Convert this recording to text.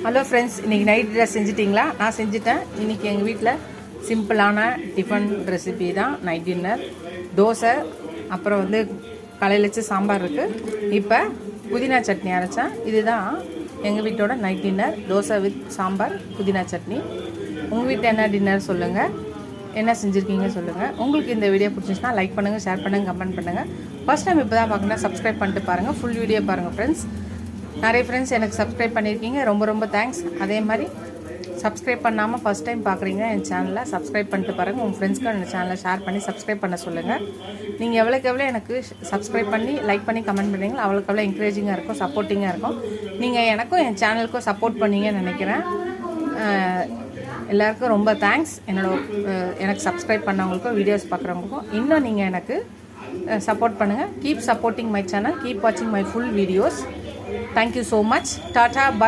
Hello friends, இன்றைக்கி night dinner செஞ்சிட்டிங்களா? நான் செஞ்சுட்டேன். இன்றைக்கி எங்கள் வீட்டில் சிம்பிளான டிஃபன் ரெசிபி தான் நைட் டின்னர். தோசை, அப்புறம் காலையில் வச்சு சாம்பார் இருக்குது. இப்போ புதினா சட்னி அரைச்சேன். இதுதான் எங்கள் வீட்டோட night dinner. Dosa with sambar, புதினா சட்னி. உங்கள் வீட்டில் என்ன டின்னர் சொல்லுங்கள், என்ன செஞ்சுருக்கீங்க சொல்லுங்கள். உங்களுக்கு இந்த வீடியோ பிடிச்சிச்சுன்னா லைக் பண்ணுங்கள், ஷேர் பண்ணுங்கள், கமெண்ட் பண்ணுங்கள். ஃபர்ஸ்ட் டைம் இப்போ தான் பார்க்கணும், சப்ஸ்கிரைப் பண்ணிட்டு பாருங்கள். ஃபுல் வீடியோ பாருங்கள் ஃப்ரெண்ட்ஸ். நிறைய ஃப்ரெண்ட்ஸ் எனக்கு சப்ஸ்கிரைப் பண்ணியிருக்கீங்க, ரொம்ப ரொம்ப தேங்க்ஸ். அதே மாதிரி சப்ஸ்கிரைப் பண்ணாமல் ஃபஸ்ட் டைம் பார்க்குறீங்க என் சேனலை சப்ஸ்கிரைப் பண்ணிட்டு பாருங்கள். உங்கள் ஃப்ரெண்ட்ஸ்க்கு என் சேனலை ஷேர் பண்ணி சப்ஸ்கிரைப் பண்ண சொல்லுங்கள். நீங்கள் எவ்வளோக்கு எவ்வளோ எனக்கு சப்ஸ்கிரைப் பண்ணி லைக் பண்ணி கமெண்ட் பண்ணுறீங்களோ அவ்வளோக்கு எவ்வளோ என்கரேஜிங்காக இருக்கும், சப்போர்ட்டிங்காக இருக்கும். நீங்கள் எனக்கும் என் சேனலுக்கும் சப்போர்ட் பண்ணீங்கன்னு நினைக்கிறேன். எல்லாருக்கும் ரொம்ப தேங்க்ஸ். எனக்கு சப்ஸ்கிரைப் பண்ணவங்களுக்கும் வீடியோஸ் பார்க்குறவங்களுக்கும் இன்னும் நீங்கள் எனக்கு சப்போர்ட் பண்ணுங்கள். Keep supporting my channel, keep வாட்சிங் my full videos. Thank you so much. Tata, bye.